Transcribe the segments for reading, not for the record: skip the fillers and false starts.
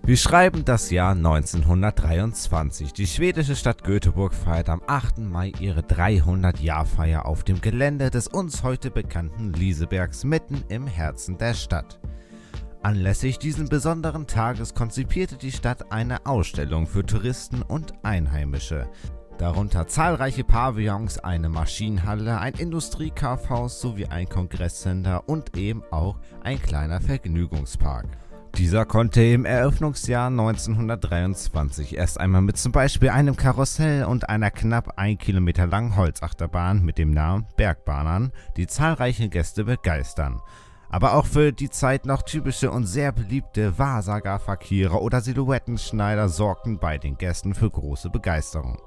Wir schreiben das Jahr 1923. Die schwedische Stadt Göteborg feiert am 8. Mai ihre 300-Jahr-Feier auf dem Gelände des uns heute bekannten Lisebergs mitten im Herzen der Stadt. Anlässlich diesen besonderen Tages konzipierte die Stadt eine Ausstellung für Touristen und Einheimische. Darunter zahlreiche Pavillons, eine Maschinenhalle, ein Industriekaufhaus sowie ein Kongresscenter und eben auch ein kleiner Vergnügungspark. Dieser konnte im Eröffnungsjahr 1923 erst einmal mit zum Beispiel einem Karussell und einer knapp 1 Kilometer langen Holzachterbahn mit dem Namen Bergbahnern die zahlreichen Gäste begeistern. Aber auch für die Zeit noch typische und sehr beliebte Wahrsagerfakire oder Silhouettenschneider sorgten bei den Gästen für große Begeisterung.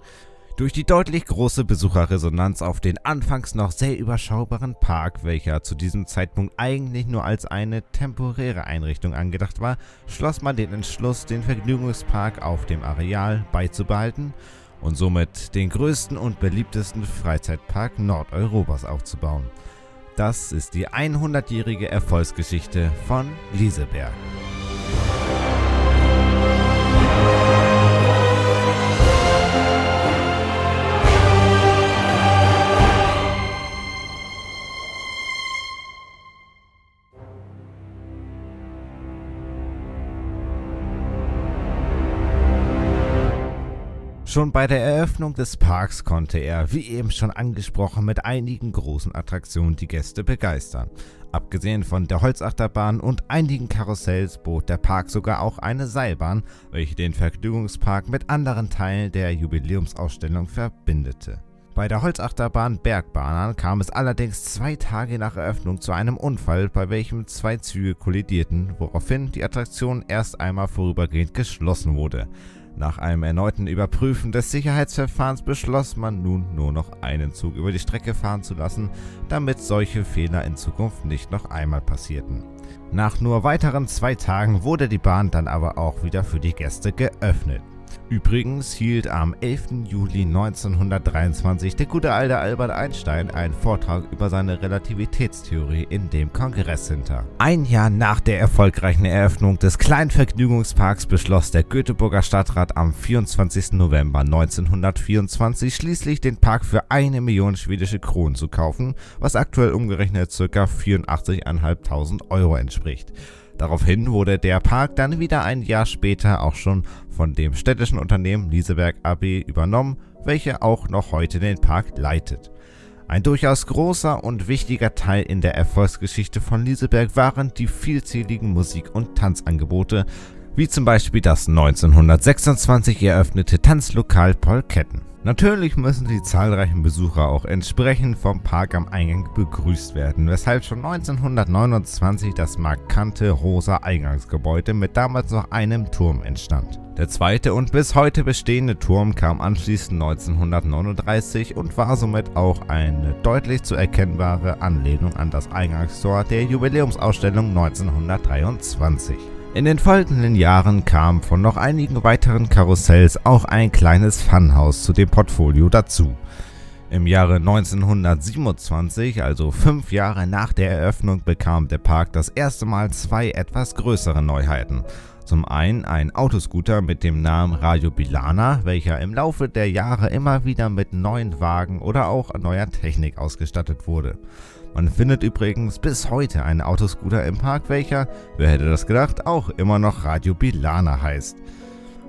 Durch die deutlich große Besucherresonanz auf den anfangs noch sehr überschaubaren Park, welcher zu diesem Zeitpunkt eigentlich nur als eine temporäre Einrichtung angedacht war, schloss man den Entschluss, den Vergnügungspark auf dem Areal beizubehalten und somit den größten und beliebtesten Freizeitpark Nordeuropas aufzubauen. Das ist die 100-jährige Erfolgsgeschichte von Liseberg. Schon bei der Eröffnung des Parks konnte er, wie eben schon angesprochen, mit einigen großen Attraktionen die Gäste begeistern. Abgesehen von der Holzachterbahn und einigen Karussells bot der Park sogar auch eine Seilbahn, welche den Vergnügungspark mit anderen Teilen der Jubiläumsausstellung verbindete. Bei der Holzachterbahn Bergbahnern kam es allerdings 2 Tage nach Eröffnung zu einem Unfall, bei welchem 2 Züge kollidierten, woraufhin die Attraktion erst einmal vorübergehend geschlossen wurde. Nach einem erneuten Überprüfen des Sicherheitsverfahrens beschloss man nun nur noch einen Zug über die Strecke fahren zu lassen, damit solche Fehler in Zukunft nicht noch einmal passierten. Nach nur weiteren 2 Tagen wurde die Bahn dann aber auch wieder für die Gäste geöffnet. Übrigens hielt am 11. Juli 1923 der gute alte Albert Einstein einen Vortrag über seine Relativitätstheorie in dem Kongresscenter. Ein Jahr nach der erfolgreichen Eröffnung des kleinen Vergnügungsparks beschloss der Göteborger Stadtrat am 24. November 1924 schließlich den Park für 1 Million schwedische Kronen zu kaufen, was aktuell umgerechnet ca. 84.500 Euro entspricht. Daraufhin wurde der Park dann wieder ein Jahr später auch schon von dem städtischen Unternehmen Liseberg AB übernommen, welche auch noch heute den Park leitet. Ein durchaus großer und wichtiger Teil in der Erfolgsgeschichte von Liseberg waren die vielzähligen Musik- und Tanzangebote, wie zum Beispiel das 1926 eröffnete Tanzlokal Polketten. Natürlich müssen die zahlreichen Besucher auch entsprechend vom Park am Eingang begrüßt werden, weshalb schon 1929 das markante rosa Eingangsgebäude mit damals noch einem Turm entstand. Der zweite und bis heute bestehende Turm kam anschließend 1939 und war somit auch eine deutlich zu erkennbare Anlehnung an das Eingangstor der Jubiläumsausstellung 1923. In den folgenden Jahren kam von noch einigen weiteren Karussells auch ein kleines Funhaus zu dem Portfolio dazu. Im Jahre 1927, also 5 Jahre nach der Eröffnung, bekam der Park das erste Mal 2 etwas größere Neuheiten. Zum einen ein Autoscooter mit dem Namen Radio Biilana, welcher im Laufe der Jahre immer wieder mit neuen Wagen oder auch neuer Technik ausgestattet wurde. Man findet übrigens bis heute einen Autoscooter im Park, welcher, wer hätte das gedacht, auch immer noch Radio Biilana heißt.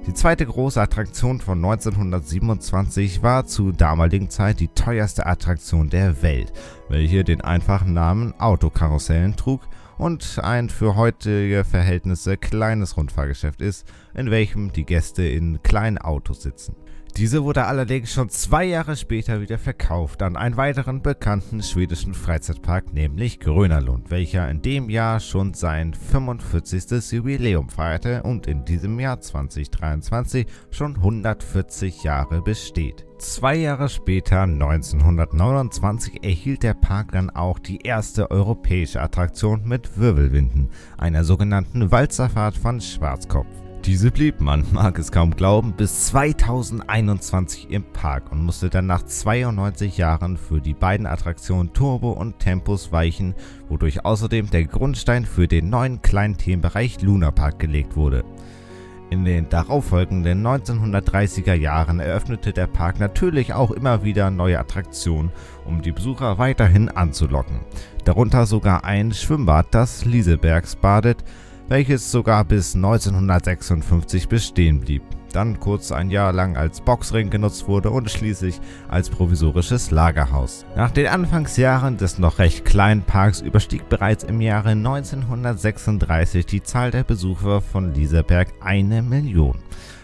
Die zweite große Attraktion von 1927 war zur damaligen Zeit die teuerste Attraktion der Welt, welche den einfachen Namen Autokarussellen trug und ein für heutige Verhältnisse kleines Rundfahrgeschäft ist, in welchem die Gäste in kleinen Autos sitzen. Diese wurde allerdings schon 2 Jahre später wieder verkauft an einen weiteren bekannten schwedischen Freizeitpark, nämlich Gröna Lund, welcher in dem Jahr schon sein 45. Jubiläum feierte und in diesem Jahr 2023 schon 140 Jahre besteht. 2 Jahre später, 1929, erhielt der Park dann auch die erste europäische Attraktion mit Wirbelwinden, einer sogenannten Walzerfahrt von Schwarzkopf. Diese blieb, man mag es kaum glauben, bis 2021 im Park und musste dann nach 92 Jahren für die beiden Attraktionen Turbo und Tempus weichen, wodurch außerdem der Grundstein für den neuen kleinen Themenbereich Luna Park gelegt wurde. In den darauffolgenden 1930er Jahren eröffnete der Park natürlich auch immer wieder neue Attraktionen, um die Besucher weiterhin anzulocken. Darunter sogar ein Schwimmbad, das Lisebergsbadet, welches sogar bis 1956 bestehen blieb, dann kurz ein Jahr lang als Boxring genutzt wurde und schließlich als provisorisches Lagerhaus. Nach den Anfangsjahren des noch recht kleinen Parks überstieg bereits im Jahre 1936 die Zahl der Besucher von Liseberg 1 Million.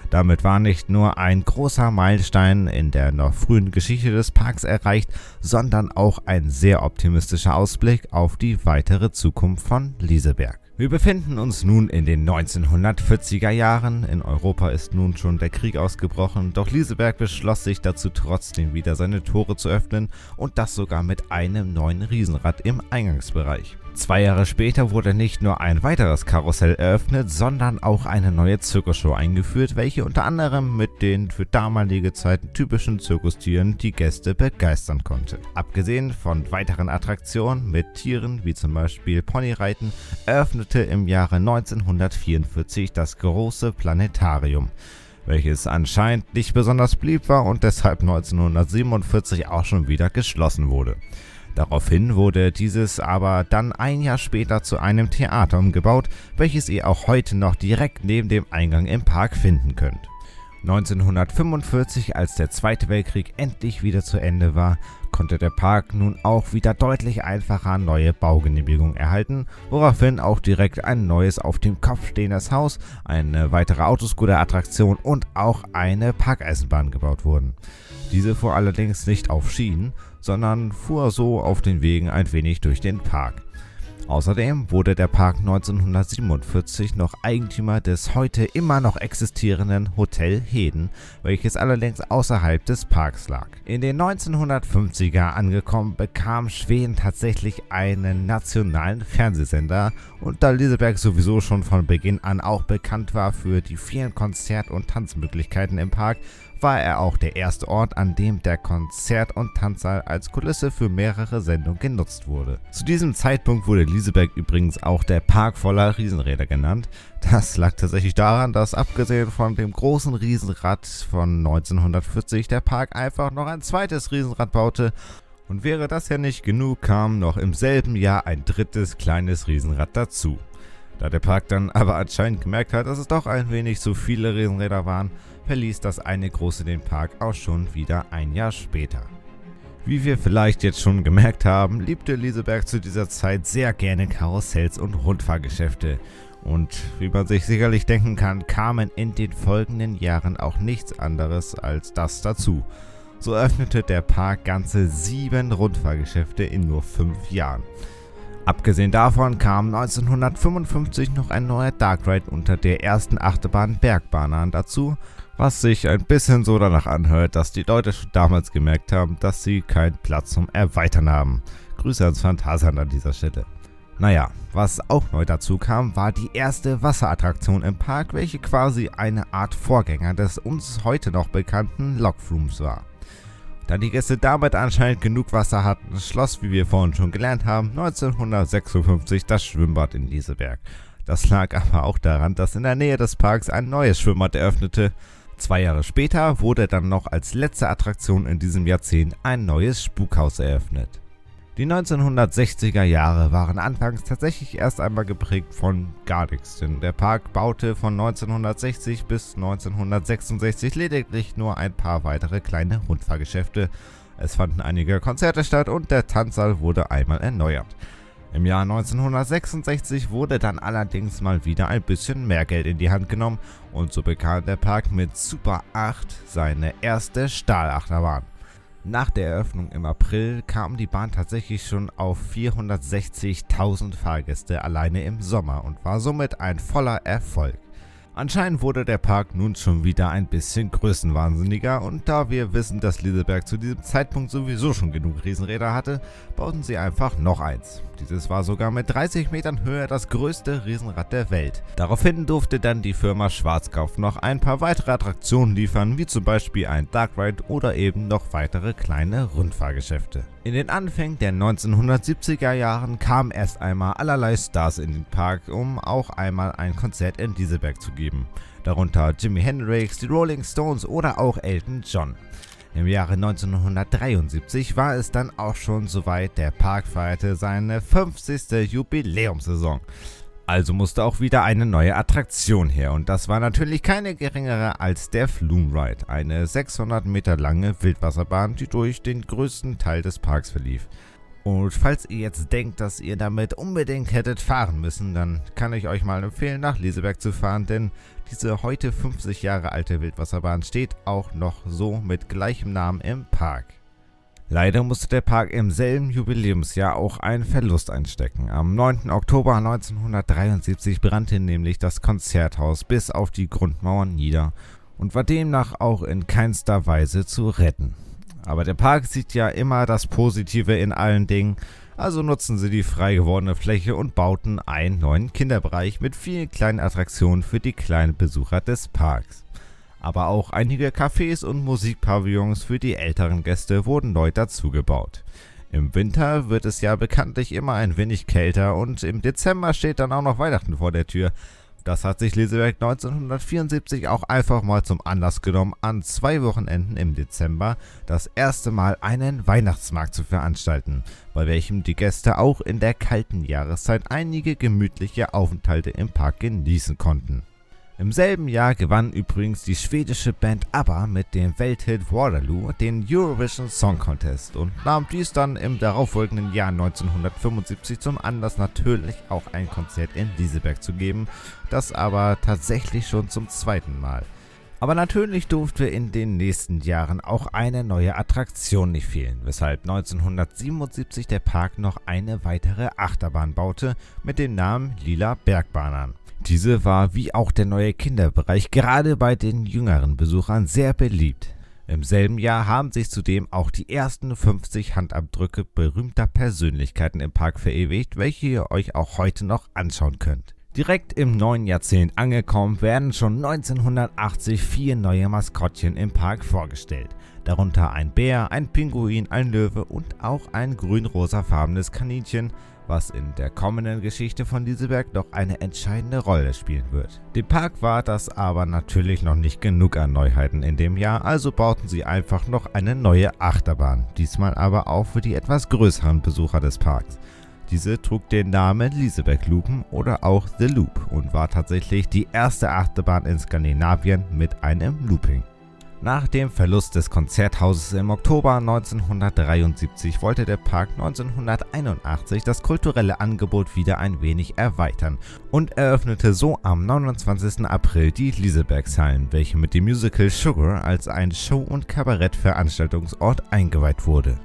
Damit war nicht nur ein großer Meilenstein in der noch frühen Geschichte des Parks erreicht, sondern auch ein sehr optimistischer Ausblick auf die weitere Zukunft von Liseberg. Wir befinden uns nun in den 1940er Jahren. In Europa ist nun schon der Krieg ausgebrochen, doch Liseberg beschloss sich dazu trotzdem wieder seine Tore zu öffnen und das sogar mit einem neuen Riesenrad im Eingangsbereich. 2 Jahre später wurde nicht nur ein weiteres Karussell eröffnet, sondern auch eine neue Zirkusshow eingeführt, welche unter anderem mit den für damalige Zeiten typischen Zirkustieren die Gäste begeistern konnte. Abgesehen von weiteren Attraktionen mit Tieren, wie zum Beispiel Ponyreiten, eröffnete im Jahre 1944 das große Planetarium, welches anscheinend nicht besonders beliebt war und deshalb 1947 auch schon wieder geschlossen wurde. Daraufhin wurde dieses aber dann ein Jahr später zu einem Theater umgebaut, welches ihr auch heute noch direkt neben dem Eingang im Park finden könnt. 1945, als der Zweite Weltkrieg endlich wieder zu Ende war, konnte der Park nun auch wieder deutlich einfacher neue Baugenehmigungen erhalten, woraufhin auch direkt ein neues auf dem Kopf stehendes Haus, eine weitere Autoscooter-Attraktion und auch eine Parkeisenbahn gebaut wurden. Diese fuhr allerdings nicht auf Schienen, sondern fuhr so auf den Wegen ein wenig durch den Park. Außerdem wurde der Park 1947 noch Eigentümer des heute immer noch existierenden Hotel Heden, welches allerdings außerhalb des Parks lag. In den 1950er angekommen, bekam Schweden tatsächlich einen nationalen Fernsehsender, und da Liseberg sowieso schon von Beginn an auch bekannt war für die vielen Konzert- und Tanzmöglichkeiten im Park, war er auch der erste Ort, an dem der Konzert- und Tanzsaal als Kulisse für mehrere Sendungen genutzt wurde. Zu diesem Zeitpunkt wurde Liseberg übrigens auch der Park voller Riesenräder genannt. Das lag tatsächlich daran, dass abgesehen von dem großen Riesenrad von 1940 der Park einfach noch ein zweites Riesenrad baute. Und wäre das ja nicht genug, kam noch im selben Jahr ein drittes kleines Riesenrad dazu. Da der Park dann aber anscheinend gemerkt hat, dass es doch ein wenig zu viele Riesenräder waren, verließ das eine große den Park auch schon wieder ein Jahr später. Wie wir vielleicht jetzt schon gemerkt haben, liebte Liseberg zu dieser Zeit sehr gerne Karussells und Rundfahrgeschäfte. Und wie man sich sicherlich denken kann, kamen in den folgenden Jahren auch nichts anderes als das dazu. So öffnete der Park ganze 7 Rundfahrgeschäfte in nur 5 Jahren. Abgesehen davon kam 1955 noch ein neuer Dark Ride unter der ersten Achterbahn Bergbahn dazu, was sich ein bisschen so danach anhört, dass die Leute schon damals gemerkt haben, dass sie keinen Platz zum Erweitern haben. Grüße ans Phantasialand an dieser Stelle. Naja, was auch neu dazu kam, war die erste Wasserattraktion im Park, welche quasi eine Art Vorgänger des uns heute noch bekannten Lokflumes war. Da die Gäste damit anscheinend genug Wasser hatten, schloss, wie wir vorhin schon gelernt haben, 1956 das Schwimmbad in Liseberg. Das lag aber auch daran, dass in der Nähe des Parks ein neues Schwimmbad eröffnete. 2 Jahre später wurde dann noch als letzte Attraktion in diesem Jahrzehnt ein neues Spukhaus eröffnet. Die 1960er Jahre waren anfangs tatsächlich erst einmal geprägt von gar nichts, denn der Park baute von 1960 bis 1966 lediglich nur ein paar weitere kleine Rundfahrgeschäfte. Es fanden einige Konzerte statt und der Tanzsaal wurde einmal erneuert. Im Jahr 1966 wurde dann allerdings mal wieder ein bisschen mehr Geld in die Hand genommen und so bekam der Park mit Super 8 seine erste Stahlachterbahn. Nach der Eröffnung im April kam die Bahn tatsächlich schon auf 460.000 Fahrgäste alleine im Sommer und war somit ein voller Erfolg. Anscheinend wurde der Park nun schon wieder ein bisschen größenwahnsinniger und da wir wissen, dass Liseberg zu diesem Zeitpunkt sowieso schon genug Riesenräder hatte, bauten sie einfach noch eins. Dieses war sogar mit 30 Metern Höhe das größte Riesenrad der Welt. Daraufhin durfte dann die Firma Schwarzkopf noch ein paar weitere Attraktionen liefern, wie zum Beispiel ein Dark Ride oder eben noch weitere kleine Rundfahrgeschäfte. In den Anfängen der 1970er Jahren kamen erst einmal allerlei Stars in den Park, um auch einmal ein Konzert in Liseberg zu geben. geben. Darunter Jimi Hendrix, die Rolling Stones oder auch Elton John. Im Jahre 1973 war es dann auch schon soweit, der Park feierte seine 50. Jubiläumssaison. Also musste auch wieder eine neue Attraktion her und das war natürlich keine geringere als der Flume Ride, eine 600 Meter lange Wildwasserbahn, die durch den größten Teil des Parks verlief. Und falls ihr jetzt denkt, dass ihr damit unbedingt hättet fahren müssen, dann kann ich euch mal empfehlen, nach Liseberg zu fahren, denn diese heute 50 Jahre alte Wildwasserbahn steht auch noch so mit gleichem Namen im Park. Leider musste der Park im selben Jubiläumsjahr auch einen Verlust einstecken. Am 9. Oktober 1973 brannte nämlich das Konzerthaus bis auf die Grundmauern nieder und war demnach auch in keinster Weise zu retten. Aber der Park sieht ja immer das Positive in allen Dingen, also nutzen sie die frei gewordene Fläche und bauten einen neuen Kinderbereich mit vielen kleinen Attraktionen für die kleinen Besucher des Parks. Aber auch einige Cafés und Musikpavillons für die älteren Gäste wurden neu dazugebaut. Im Winter wird es ja bekanntlich immer ein wenig kälter und im Dezember steht dann auch noch Weihnachten vor der Tür. Das hat sich Liseberg 1974 auch einfach mal zum Anlass genommen, an 2 Wochenenden im Dezember das erste Mal einen Weihnachtsmarkt zu veranstalten, bei welchem die Gäste auch in der kalten Jahreszeit einige gemütliche Aufenthalte im Park genießen konnten. Im selben Jahr gewann übrigens die schwedische Band ABBA mit dem Welthit Waterloo den Eurovision Song Contest und nahm dies dann im darauffolgenden Jahr 1975 zum Anlass, natürlich auch ein Konzert in Liseberg zu geben, das aber tatsächlich schon zum 2. Mal. Aber natürlich durfte in den nächsten Jahren auch eine neue Attraktion nicht fehlen, weshalb 1977 der Park noch eine weitere Achterbahn baute mit dem Namen Lila Bergbahnern. Diese war wie auch der neue Kinderbereich gerade bei den jüngeren Besuchern sehr beliebt. Im selben Jahr haben sich zudem auch die ersten 50 Handabdrücke berühmter Persönlichkeiten im Park verewigt, welche ihr euch auch heute noch anschauen könnt. Direkt im neuen Jahrzehnt angekommen, werden schon 1980 4 neue Maskottchen im Park vorgestellt. Darunter ein Bär, ein Pinguin, ein Löwe und auch ein grün-rosafarbenes Kaninchen, was in der kommenden Geschichte von Liseberg noch eine entscheidende Rolle spielen wird. Dem Park war das aber natürlich noch nicht genug an Neuheiten in dem Jahr, also bauten sie einfach noch eine neue Achterbahn, diesmal aber auch für die etwas größeren Besucher des Parks. Diese trug den Namen Liseberg Loopen oder auch The Loop und war tatsächlich die erste Achterbahn in Skandinavien mit einem Looping. Nach dem Verlust des Konzerthauses im Oktober 1973 wollte der Park 1981 das kulturelle Angebot wieder ein wenig erweitern und eröffnete so am 29. April die Lisebergshallen, welche mit dem Musical Sugar als ein Show- und Kabarettveranstaltungsort eingeweiht wurde.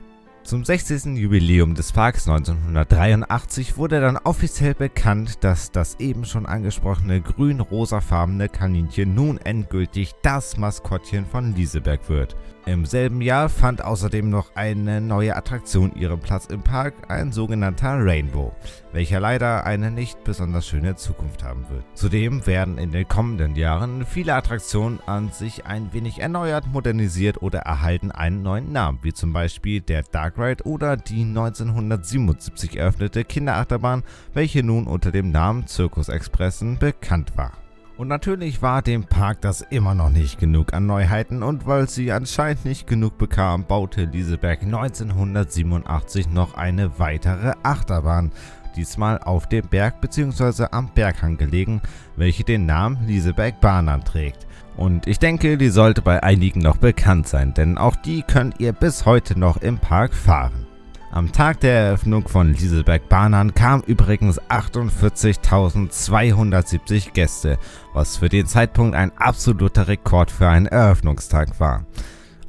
Zum 60. Jubiläum des Parks 1983 wurde dann offiziell bekannt, dass das eben schon angesprochene grün-rosafarbene Kaninchen nun endgültig das Maskottchen von Liseberg wird. Im selben Jahr fand außerdem noch eine neue Attraktion ihren Platz im Park, ein sogenannter Rainbow, welcher leider eine nicht besonders schöne Zukunft haben wird. Zudem werden in den kommenden Jahren viele Attraktionen an sich ein wenig erneuert, modernisiert oder erhalten einen neuen Namen, wie zum Beispiel der Dark Ride oder die 1977 eröffnete Kinderachterbahn, welche nun unter dem Namen Circus Expressen bekannt war. Und natürlich war dem Park das immer noch nicht genug an Neuheiten und weil sie anscheinend nicht genug bekam, baute Liseberg 1987 noch eine weitere Achterbahn, diesmal auf dem Berg bzw. am Berghang gelegen, welche den Namen Liseberg Bahnern trägt. Und ich denke, die sollte bei einigen noch bekannt sein, denn auch die könnt ihr bis heute noch im Park fahren. Am Tag der Eröffnung von Liseberg Bahnern kamen übrigens 48.270 Gäste, was für den Zeitpunkt ein absoluter Rekord für einen Eröffnungstag war.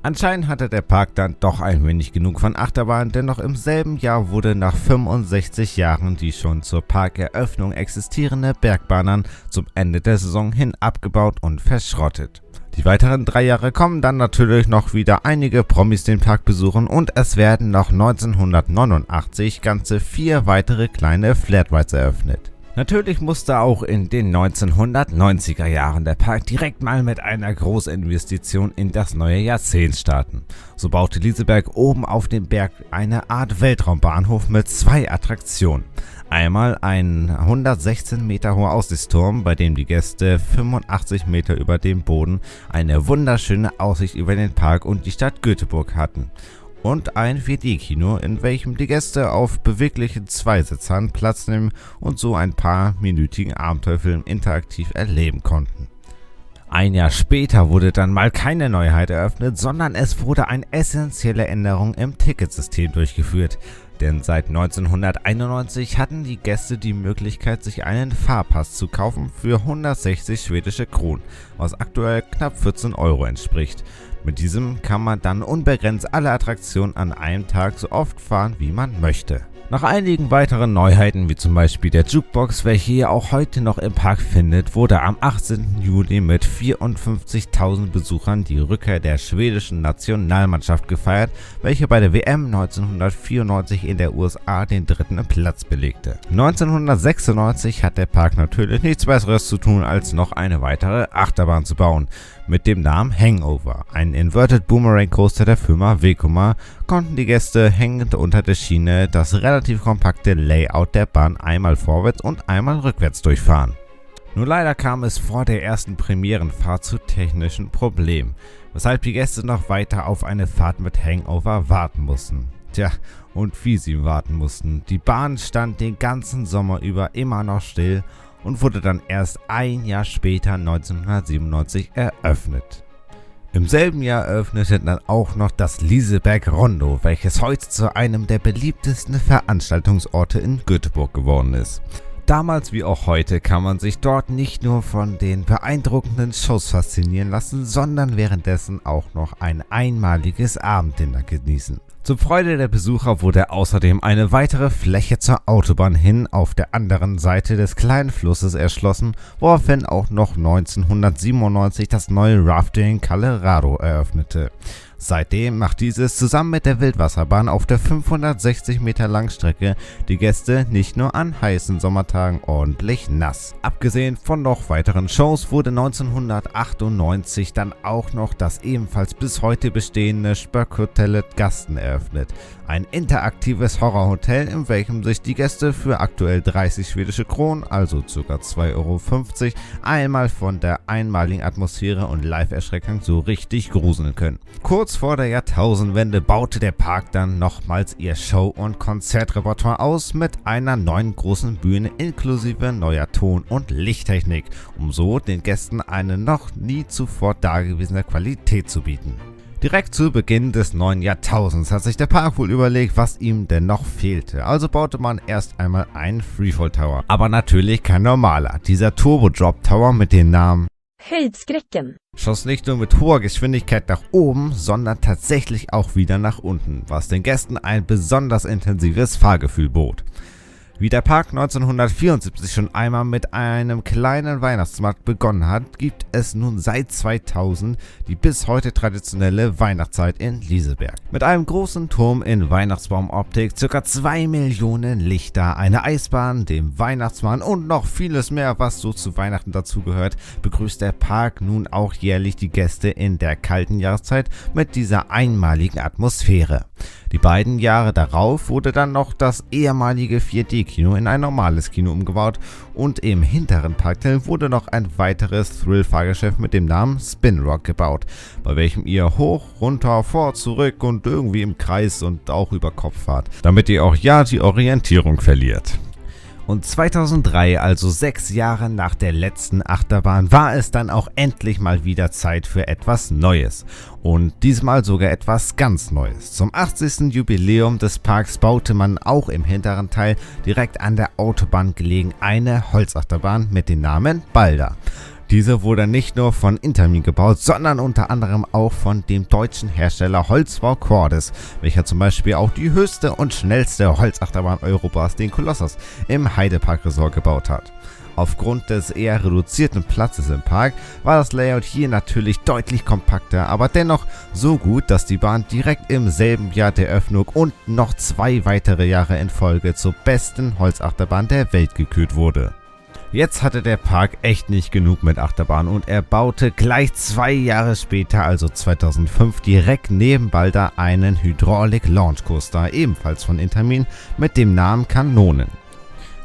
Anscheinend hatte der Park dann doch ein wenig genug von Achterbahn, denn noch im selben Jahr wurde nach 65 Jahren die schon zur Parkeröffnung existierende Bergbahnern zum Ende der Saison hin abgebaut und verschrottet. Die weiteren 3 Jahre kommen dann natürlich noch wieder einige Promis den Park besuchen und es werden noch 1989 ganze 4 weitere kleine Flatrides eröffnet. Natürlich musste auch in den 1990er Jahren der Park direkt mal mit einer Großinvestition in das neue Jahrzehnt starten. So baute Liseberg oben auf dem Berg eine Art Weltraumbahnhof mit 2 Attraktionen. Einmal ein 116 Meter hoher Aussichtsturm, bei dem die Gäste 85 Meter über dem Boden eine wunderschöne Aussicht über den Park und die Stadt Göteborg hatten. Und ein 4D-Kino, in welchem die Gäste auf beweglichen Zweisitzern Platz nehmen und so ein paar minütigen Abenteuerfilm interaktiv erleben konnten. Ein Jahr später wurde dann mal keine Neuheit eröffnet, sondern es wurde eine essentielle Änderung im Ticketsystem durchgeführt. Denn seit 1991 hatten die Gäste die Möglichkeit, sich einen Fahrpass zu kaufen für 160 schwedische Kronen, was aktuell knapp 14 Euro entspricht. Mit diesem kann man dann unbegrenzt alle Attraktionen an einem Tag so oft fahren, wie man möchte. Nach einigen weiteren Neuheiten, wie zum Beispiel der Jukebox, welche ihr auch heute noch im Park findet, wurde am 18. Juli mit 54.000 Besuchern die Rückkehr der schwedischen Nationalmannschaft gefeiert, welche bei der WM 1994 in der USA den 3. Platz belegte. 1996 hat der Park natürlich nichts Besseres zu tun, als noch eine weitere Achterbahn zu bauen. Mit dem Namen Hangover, ein Inverted Boomerang Coaster der Firma Vekoma, konnten die Gäste hängend unter der Schiene das relativ kompakte Layout der Bahn einmal vorwärts und einmal rückwärts durchfahren. Nur leider kam es vor der ersten Premierenfahrt zu technischen Problemen, weshalb die Gäste noch weiter auf eine Fahrt mit Hangover warten mussten. Tja, und wie sie warten mussten. Die Bahn stand den ganzen Sommer über immer noch still und wurde dann erst ein Jahr später 1997 eröffnet. Im selben Jahr eröffnete dann auch noch das Liseberg Rondo, welches heute zu einem der beliebtesten Veranstaltungsorte in Göteborg geworden ist. Damals wie auch heute kann man sich dort nicht nur von den beeindruckenden Shows faszinieren lassen, sondern währenddessen auch noch ein einmaliges Abenddinner genießen. Zur Freude der Besucher wurde außerdem eine weitere Fläche zur Autobahn hin auf der anderen Seite des kleinen Flusses erschlossen, woraufhin auch noch 1997 das neue Rafting Colorado eröffnete. Seitdem macht dieses zusammen mit der Wildwasserbahn auf der 560 Meter langen Strecke die Gäste nicht nur an heißen Sommertagen ordentlich nass. Abgesehen von noch weiteren Shows wurde 1998 dann auch noch das ebenfalls bis heute bestehende Spökhotellet Gasten eröffnet. Ein interaktives Horrorhotel, in welchem sich die Gäste für aktuell 30 schwedische Kronen, also ca. 2,50 Euro, einmal von der einmaligen Atmosphäre und Live-Erschreckung so richtig gruseln können. Kurz vor der Jahrtausendwende baute der Park dann nochmals ihr Show- und Konzertrepertoire aus mit einer neuen großen Bühne inklusive neuer Ton- und Lichttechnik, um so den Gästen eine noch nie zuvor dagewesene Qualität zu bieten. Direkt zu Beginn des neuen Jahrtausends hat sich der Park wohl überlegt, was ihm denn noch fehlte. Also baute man erst einmal einen Freefall Tower. Aber natürlich kein normaler. Dieser Turbo Drop Tower mit dem Namen Höjdskräcken schoss nicht nur mit hoher Geschwindigkeit nach oben, sondern tatsächlich auch wieder nach unten, was den Gästen ein besonders intensives Fahrgefühl bot. Wie der Park 1974 schon einmal mit einem kleinen Weihnachtsmarkt begonnen hat, gibt es nun seit 2000 die bis heute traditionelle Weihnachtszeit in Liseberg. Mit einem großen Turm in Weihnachtsbaumoptik, ca. 2 Millionen Lichter, eine Eisbahn, dem Weihnachtsmann und noch vieles mehr, was so zu Weihnachten dazugehört, begrüßt der Park nun auch jährlich die Gäste in der kalten Jahreszeit mit dieser einmaligen Atmosphäre. Die beiden Jahre darauf wurde dann noch das ehemalige 4D-Kino in ein normales Kino umgebaut und im hinteren Parkteil wurde noch ein weiteres Thrill-Fahrgeschäft mit dem Namen Spin Rock gebaut, bei welchem ihr hoch, runter, vor, zurück und irgendwie im Kreis und auch über Kopf fahrt, damit ihr auch ja die Orientierung verliert. Und 2003, also 6 Jahre nach der letzten Achterbahn, war es dann auch endlich mal wieder Zeit für etwas Neues. Und diesmal sogar etwas ganz Neues. Zum 80. Jubiläum des Parks baute man auch im hinteren Teil direkt an der Autobahn gelegen eine Holzachterbahn mit dem Namen Balder. Diese wurde nicht nur von Intermin gebaut, sondern unter anderem auch von dem deutschen Hersteller Holzbau Cordes, welcher zum Beispiel auch die höchste und schnellste Holzachterbahn Europas, den Kolossos, im Heidepark Resort gebaut hat. Aufgrund des eher reduzierten Platzes im Park war das Layout hier natürlich deutlich kompakter, aber dennoch so gut, dass die Bahn direkt im selben Jahr der Eröffnung und noch 2 weitere Jahre in Folge zur besten Holzachterbahn der Welt gekürt wurde. Jetzt hatte der Park echt nicht genug mit Achterbahn und er baute gleich 2 Jahre später, also 2005, direkt neben Balder einen Hydraulic Launch Coaster, ebenfalls von Intamin, mit dem Namen Kanonen.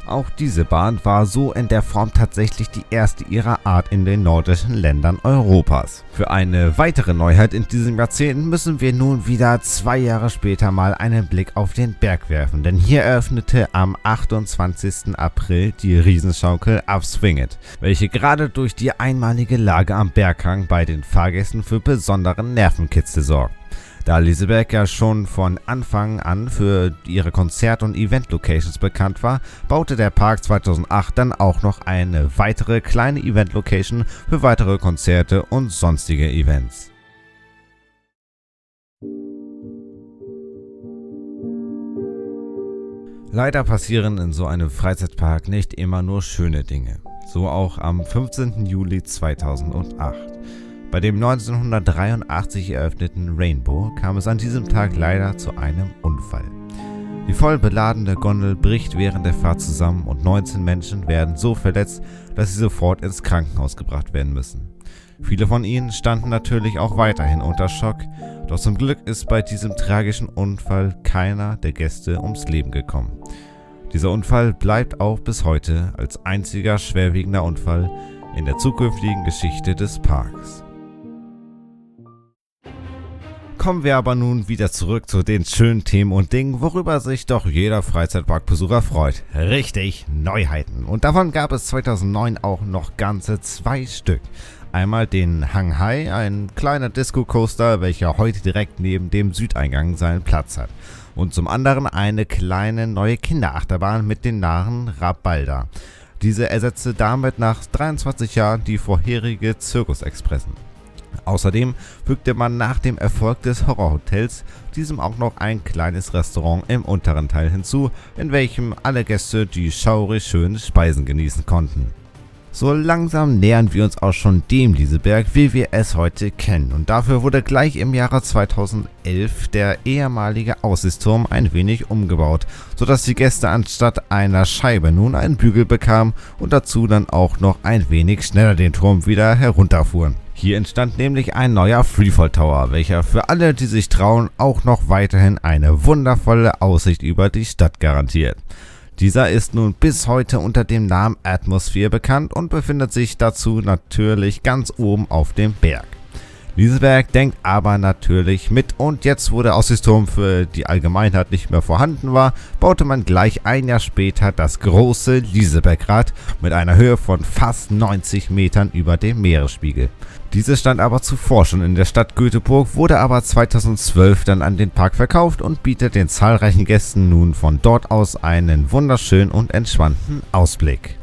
Auch diese Bahn war so in der Form tatsächlich die erste ihrer Art in den nordischen Ländern Europas. Für eine weitere Neuheit in diesem Jahrzehnt müssen wir nun wieder 2 Jahre später mal einen Blick auf den Berg werfen, denn hier eröffnete am 28. April die Riesenschaukel Upswing It, welche gerade durch die einmalige Lage am Berghang bei den Fahrgästen für besonderen Nervenkitzel sorgt. Da Liseberg ja schon von Anfang an für ihre Konzert- und Event-Locations bekannt war, baute der Park 2008 dann auch noch eine weitere kleine Event-Location für weitere Konzerte und sonstige Events. Leider passieren in so einem Freizeitpark nicht immer nur schöne Dinge. So auch am 15. Juli 2008. Bei dem 1983 eröffneten Rainbow kam es an diesem Tag leider zu einem Unfall. Die voll beladene Gondel bricht während der Fahrt zusammen und 19 Menschen werden so verletzt, dass sie sofort ins Krankenhaus gebracht werden müssen. Viele von ihnen standen natürlich auch weiterhin unter Schock, doch zum Glück ist bei diesem tragischen Unfall keiner der Gäste ums Leben gekommen. Dieser Unfall bleibt auch bis heute als einziger schwerwiegender Unfall in der zukünftigen Geschichte des Parks. Kommen wir aber nun wieder zurück zu den schönen Themen und Dingen, worüber sich doch jeder Freizeitparkbesucher freut. Richtig, Neuheiten. Und davon gab es 2009 auch noch ganze 2 Stück. Einmal den Hang High, ein kleiner Disco-Coaster, welcher heute direkt neben dem Südeingang seinen Platz hat. Und zum anderen eine kleine neue Kinderachterbahn mit dem Namen Rabalda. Diese ersetzte damit nach 23 Jahren die vorherige Zirkusexpressen. Außerdem fügte man nach dem Erfolg des Horrorhotels diesem auch noch ein kleines Restaurant im unteren Teil hinzu, in welchem alle Gäste die schaurig schönen Speisen genießen konnten. So langsam nähern wir uns auch schon dem Liseberg, wie wir es heute kennen, und dafür wurde gleich im Jahre 2011 der ehemalige Aussichtsturm ein wenig umgebaut, sodass die Gäste anstatt einer Scheibe nun einen Bügel bekamen und dazu dann auch noch ein wenig schneller den Turm wieder herunterfuhren. Hier entstand nämlich ein neuer Freefall Tower, welcher für alle, die sich trauen, auch noch weiterhin eine wundervolle Aussicht über die Stadt garantiert. Dieser ist nun bis heute unter dem Namen Atmosphere bekannt und befindet sich dazu natürlich ganz oben auf dem Berg. Liseberg denkt aber natürlich mit, und jetzt, wo der Aussichtsturm für die Allgemeinheit nicht mehr vorhanden war, baute man gleich ein Jahr später das große Lisebergrad mit einer Höhe von fast 90 Metern über dem Meeresspiegel. Dieses stand aber zuvor schon in der Stadt Göteborg, wurde aber 2012 dann an den Park verkauft und bietet den zahlreichen Gästen nun von dort aus einen wunderschönen und entspannten Ausblick.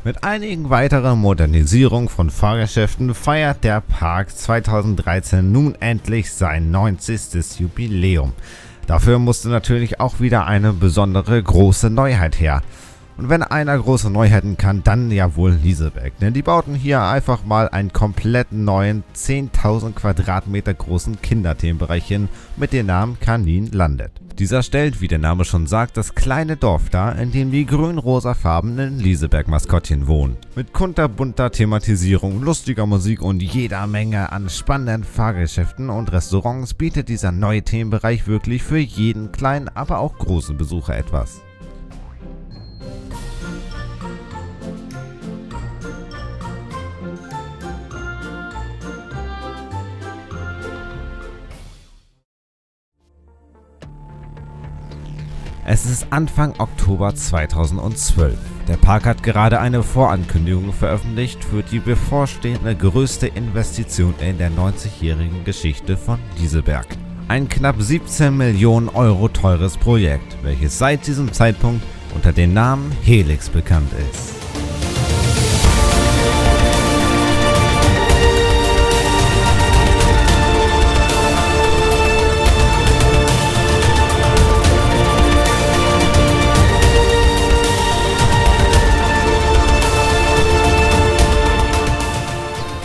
Mit einigen weiteren Modernisierungen von Fahrgeschäften feiert der Park 2013 nun endlich sein 90. Jubiläum. Dafür musste natürlich auch wieder eine besondere große Neuheit her. Und wenn einer große Neuheiten kann, dann ja wohl Liseberg. Denn die bauten hier einfach mal einen komplett neuen 10.000 Quadratmeter großen Kinderthemenbereich hin mit dem Namen Kanin Landet. Dieser stellt, wie der Name schon sagt, das kleine Dorf dar, in dem die grün-rosafarbenen Liseberg-Maskottchen wohnen. Mit kunterbunter Thematisierung, lustiger Musik und jeder Menge an spannenden Fahrgeschäften und Restaurants bietet dieser neue Themenbereich wirklich für jeden kleinen, aber auch großen Besucher etwas. Es ist Anfang Oktober 2012. Der Park hat gerade eine Vorankündigung veröffentlicht für die bevorstehende größte Investition in der 90-jährigen Geschichte von Liseberg. Ein knapp 17 Millionen Euro teures Projekt, welches seit diesem Zeitpunkt unter dem Namen Helix bekannt ist.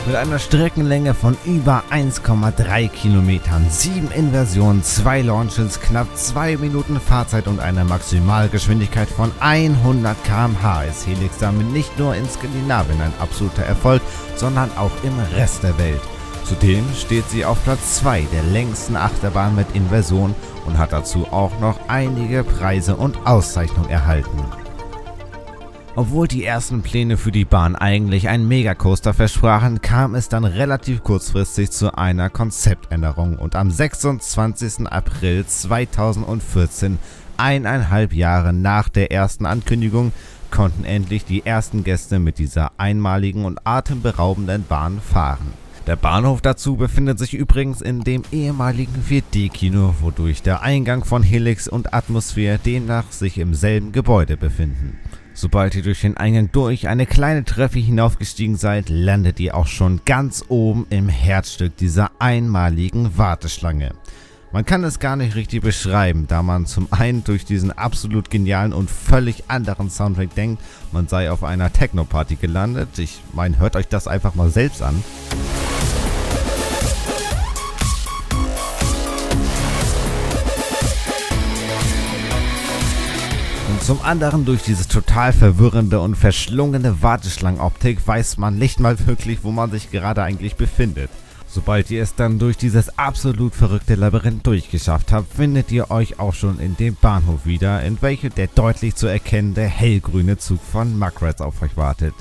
Mit einer Streckenlänge von über 1,3 Kilometern, 7 Inversionen, 2 Launches, knapp 2 Minuten Fahrzeit und einer Maximalgeschwindigkeit von 100 km/h ist Helix damit nicht nur in Skandinavien ein absoluter Erfolg, sondern auch im Rest der Welt. Zudem steht sie auf Platz 2 der längsten Achterbahn mit Inversion und hat dazu auch noch einige Preise und Auszeichnungen erhalten. Obwohl die ersten Pläne für die Bahn eigentlich einen Megacoaster versprachen, kam es dann relativ kurzfristig zu einer Konzeptänderung und am 26. April 2014, 1,5 Jahre nach der ersten Ankündigung, konnten endlich die ersten Gäste mit dieser einmaligen und atemberaubenden Bahn fahren. Der Bahnhof dazu befindet sich übrigens in dem ehemaligen 4D-Kino, wodurch der Eingang von Helix und Atmosphäre demnach sich im selben Gebäude befinden. Sobald ihr durch den Eingang durch eine kleine Treppe hinaufgestiegen seid, landet ihr auch schon ganz oben im Herzstück dieser einmaligen Warteschlange. Man kann es gar nicht richtig beschreiben, da man zum einen durch diesen absolut genialen und völlig anderen Soundtrack denkt, man sei auf einer Techno-Party gelandet. Ich meine, hört euch das einfach mal selbst an. Und zum anderen durch diese total verwirrende und verschlungene Warteschlangenoptik weiß man nicht mal wirklich, wo man sich gerade eigentlich befindet. Sobald ihr es dann durch dieses absolut verrückte Labyrinth durchgeschafft habt, findet ihr euch auch schon in dem Bahnhof wieder, in welchem der deutlich zu erkennende hellgrüne Zug von Magritte auf euch wartet.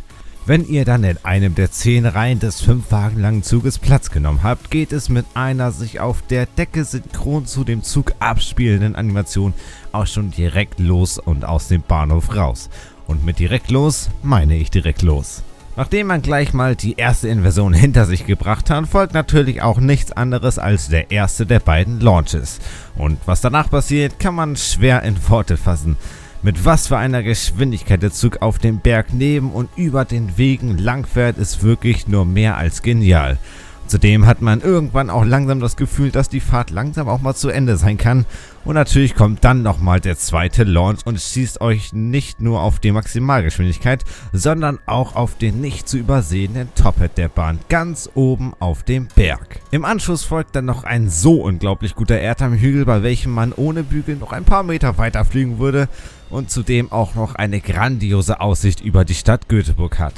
Wenn ihr dann in einem der 10 Reihen des 5 Wagen langen Zuges Platz genommen habt, geht es mit einer sich auf der Decke synchron zu dem Zug abspielenden Animation auch schon direkt los und aus dem Bahnhof raus. Und mit direkt los meine ich direkt los. Nachdem man gleich mal die erste Inversion hinter sich gebracht hat, folgt natürlich auch nichts anderes als der erste der beiden Launches. Und was danach passiert, kann man schwer in Worte fassen. Mit was für einer Geschwindigkeit der Zug auf dem Berg neben und über den Wegen langfährt, ist wirklich nur mehr als genial. Zudem hat man irgendwann auch langsam das Gefühl, dass die Fahrt langsam auch mal zu Ende sein kann. Und natürlich kommt dann nochmal der zweite Launch und schießt euch nicht nur auf die Maximalgeschwindigkeit, sondern auch auf den nicht zu übersehenden Tophead der Bahn, ganz oben auf dem Berg. Im Anschluss folgt dann noch ein so unglaublich guter Airtime-Hügel, bei welchem man ohne Bügel noch ein paar Meter weiter fliegen würde und zudem auch noch eine grandiose Aussicht über die Stadt Göteborg hat.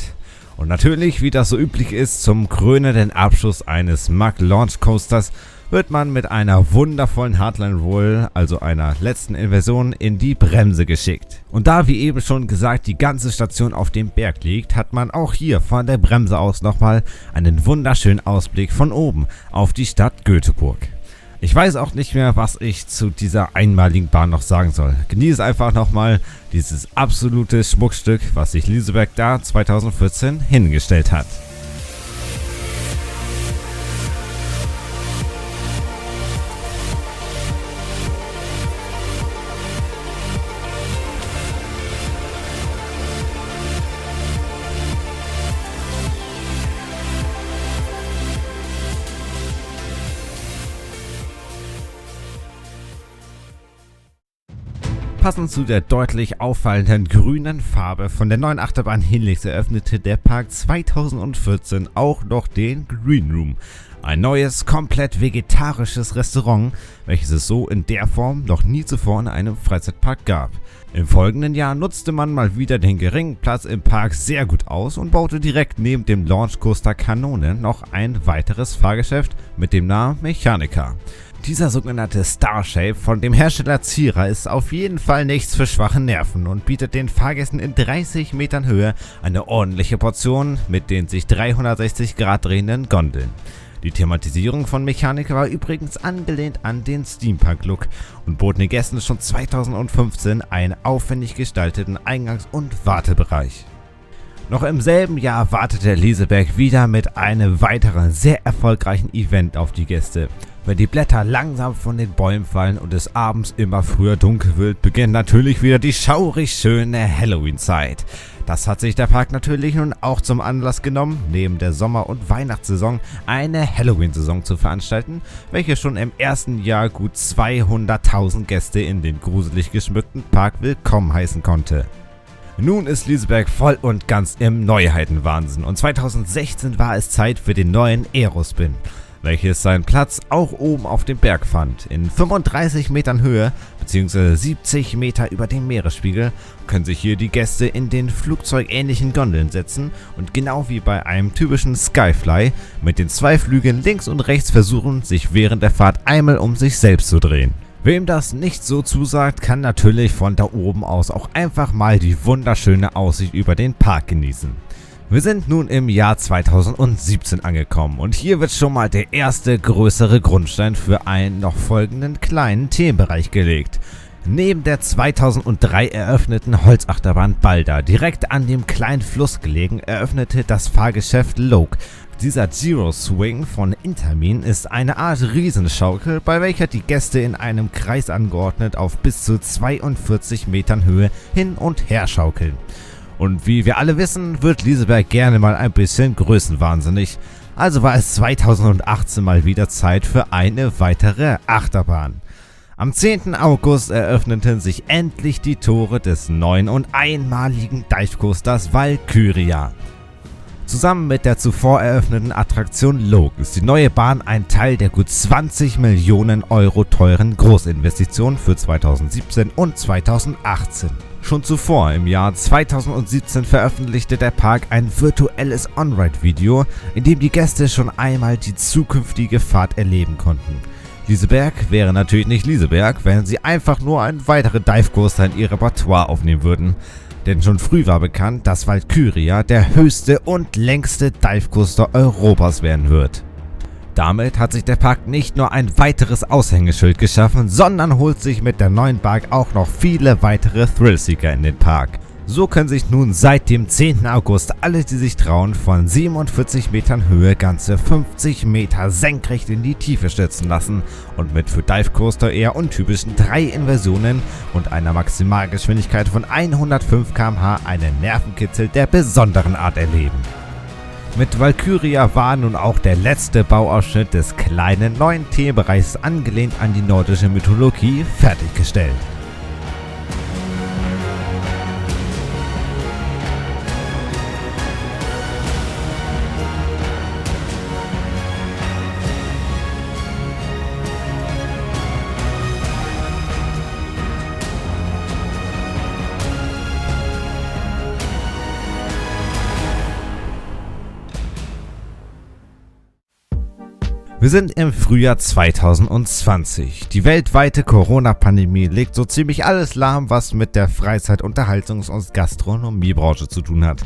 Und natürlich, wie das so üblich ist, zum krönenden Abschluss eines Mag Launch Coasters wird man mit einer wundervollen Hardline Roll, also einer letzten Inversion, in die Bremse geschickt. Und da, wie eben schon gesagt, die ganze Station auf dem Berg liegt, hat man auch hier von der Bremse aus nochmal einen wunderschönen Ausblick von oben auf die Stadt Göteborg. Ich weiß auch nicht mehr, was ich zu dieser einmaligen Bahn noch sagen soll. Genieße einfach nochmal dieses absolute Schmuckstück, was sich Liseberg da 2014 hingestellt hat. Passend zu der deutlich auffallenden grünen Farbe von der neuen Achterbahn Helix eröffnete der Park 2014 auch noch den Green Room. Ein neues, komplett vegetarisches Restaurant, welches es so in der Form noch nie zuvor in einem Freizeitpark gab. Im folgenden Jahr nutzte man mal wieder den geringen Platz im Park sehr gut aus und baute direkt neben dem Launch Coaster Kanone noch ein weiteres Fahrgeschäft mit dem Namen Mechanica. Dieser sogenannte Star Shape von dem Hersteller Cira ist auf jeden Fall nichts für schwache Nerven und bietet den Fahrgästen in 30 Metern Höhe eine ordentliche Portion mit den sich 360 Grad drehenden Gondeln. Die Thematisierung von Mechanica war übrigens angelehnt an den Steampunk-Look und bot den Gästen schon 2015 einen aufwendig gestalteten Eingangs- und Wartebereich. Noch im selben Jahr wartete Liseberg wieder mit einem weiteren sehr erfolgreichen Event auf die Gäste. Wenn die Blätter langsam von den Bäumen fallen und es abends immer früher dunkel wird, beginnt natürlich wieder die schaurig schöne Halloween-Zeit. Das hat sich der Park natürlich nun auch zum Anlass genommen, neben der Sommer- und Weihnachtssaison eine Halloween-Saison zu veranstalten, welche schon im ersten Jahr gut 200.000 Gäste in den gruselig geschmückten Park willkommen heißen konnte. Nun ist Liseberg voll und ganz im Neuheitenwahnsinn und 2016 war es Zeit für den neuen Aerospin, welches seinen Platz auch oben auf dem Berg fand. In 35 Metern Höhe bzw. 70 Meter über dem Meeresspiegel können sich hier die Gäste in den flugzeugähnlichen Gondeln setzen und genau wie bei einem typischen Skyfly mit den 2 Flügeln links und rechts versuchen, sich während der Fahrt einmal um sich selbst zu drehen. Wem das nicht so zusagt, kann natürlich von da oben aus auch einfach mal die wunderschöne Aussicht über den Park genießen. Wir sind nun im Jahr 2017 angekommen und hier wird schon mal der erste größere Grundstein für einen noch folgenden kleinen Themenbereich gelegt. Neben der 2003 eröffneten Holzachterbahn Balder, direkt an dem kleinen Fluss gelegen, eröffnete das Fahrgeschäft Loke. Dieser Zero Swing von Intamin ist eine Art Riesenschaukel, bei welcher die Gäste in einem Kreis angeordnet auf bis zu 42 Metern Höhe hin und her schaukeln. Und wie wir alle wissen, wird Liseberg gerne mal ein bisschen größenwahnsinnig. Also war es 2018 mal wieder Zeit für eine weitere Achterbahn. Am 10. August eröffneten sich endlich die Tore des neuen und einmaligen Dive Coasters Valkyria. Zusammen mit der zuvor eröffneten Attraktion Loke ist die neue Bahn ein Teil der gut 20 Millionen Euro teuren Großinvestition für 2017 und 2018. Schon zuvor, im Jahr 2017, veröffentlichte der Park ein virtuelles On-Ride-Video, in dem die Gäste schon einmal die zukünftige Fahrt erleben konnten. Liseberg wäre natürlich nicht Liseberg, wenn sie einfach nur einen weiteren Dive Coaster in ihr Repertoire aufnehmen würden. Denn schon früh war bekannt, dass Valkyria der höchste und längste Dive Coaster Europas werden wird. Damit hat sich der Park nicht nur ein weiteres Aushängeschild geschaffen, sondern holt sich mit der neuen Park auch noch viele weitere Thrillseeker in den Park. So können sich nun seit dem 10. August alle, die sich trauen, von 47 Metern Höhe ganze 50 Meter senkrecht in die Tiefe stürzen lassen und mit für Dive Coaster eher untypischen 3 Inversionen und einer Maximalgeschwindigkeit von 105 km/h einen Nervenkitzel der besonderen Art erleben. Mit Valkyria war nun auch der letzte Bauausschnitt des kleinen neuen Themenbereichs angelehnt an die nordische Mythologie fertiggestellt. Wir sind im Frühjahr 2020. Die weltweite Corona-Pandemie legt so ziemlich alles lahm, was mit der Freizeit-, Unterhaltungs- und Gastronomiebranche zu tun hat.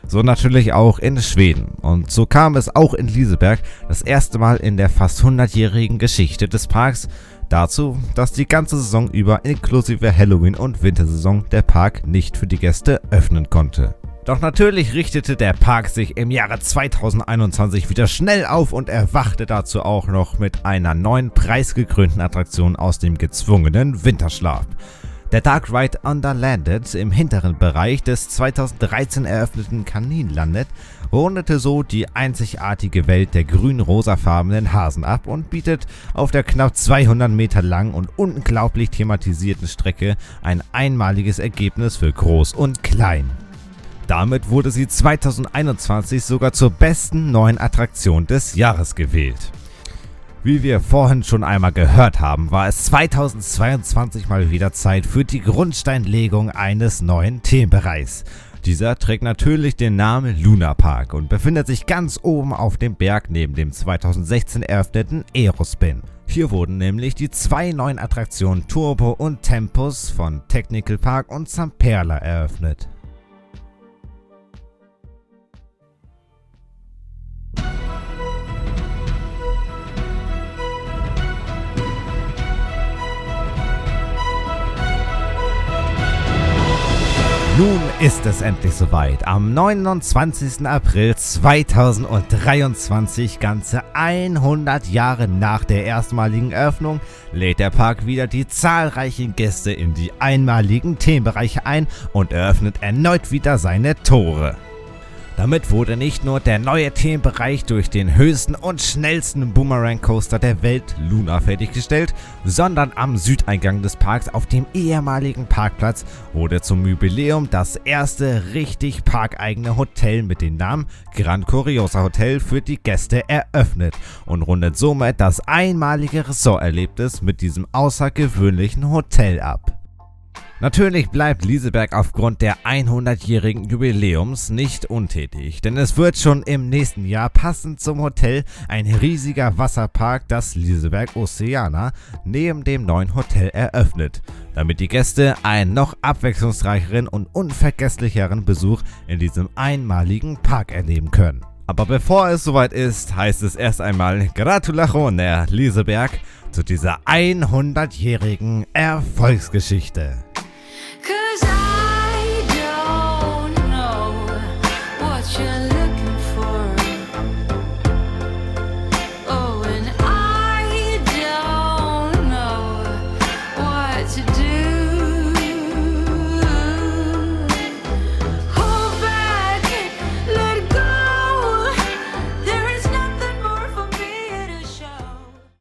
So natürlich auch in Schweden. Und so kam es auch in Liseberg das erste Mal in der fast 100-jährigen Geschichte des Parks dazu, dass die ganze Saison über inklusive Halloween- und Wintersaison der Park nicht für die Gäste öffnen konnte. Doch natürlich richtete der Park sich im Jahre 2021 wieder schnell auf und erwachte dazu auch noch mit einer neuen preisgekrönten Attraktion aus dem gezwungenen Winterschlaf. Der Dark Ride Underlanded im hinteren Bereich des 2013 eröffneten Kaninlandet rundete so die einzigartige Welt der grün-rosafarbenen Hasen ab und bietet auf der knapp 200 Meter langen und unglaublich thematisierten Strecke ein einmaliges Ergebnis für Groß und Klein. Damit wurde sie 2021 sogar zur besten neuen Attraktion des Jahres gewählt. Wie wir vorhin schon einmal gehört haben, war es 2022 mal wieder Zeit für die Grundsteinlegung eines neuen Themenbereichs. Dieser trägt natürlich den Namen Luna Park und befindet sich ganz oben auf dem Berg neben dem 2016 eröffneten Aerospin. Hier wurden nämlich die 2 neuen Attraktionen Turbo und Tempus von Technical Park und Zamperla eröffnet. Nun ist es endlich soweit. Am 29. April 2023, ganze 100 Jahre nach der erstmaligen Eröffnung, lädt der Park wieder die zahlreichen Gäste in die einmaligen Themenbereiche ein und eröffnet erneut wieder seine Tore. Damit wurde nicht nur der neue Themenbereich durch den höchsten und schnellsten Boomerang Coaster der Welt, Luna, fertiggestellt, sondern am Südeingang des Parks auf dem ehemaligen Parkplatz wurde zum Jubiläum das erste richtig parkeigene Hotel mit dem Namen Gran Curiosa Hotel für die Gäste eröffnet und rundet somit das einmalige Ressorterlebnis mit diesem außergewöhnlichen Hotel ab. Natürlich bleibt Liseberg aufgrund der 100-jährigen Jubiläums nicht untätig, denn es wird schon im nächsten Jahr passend zum Hotel ein riesiger Wasserpark, das Liseberg Oceana, neben dem neuen Hotel eröffnet, damit die Gäste einen noch abwechslungsreicheren und unvergesslicheren Besuch in diesem einmaligen Park erleben können. Aber bevor es soweit ist, heißt es erst einmal Gratulation, Herr Liseberg, zu dieser 100-jährigen Erfolgsgeschichte.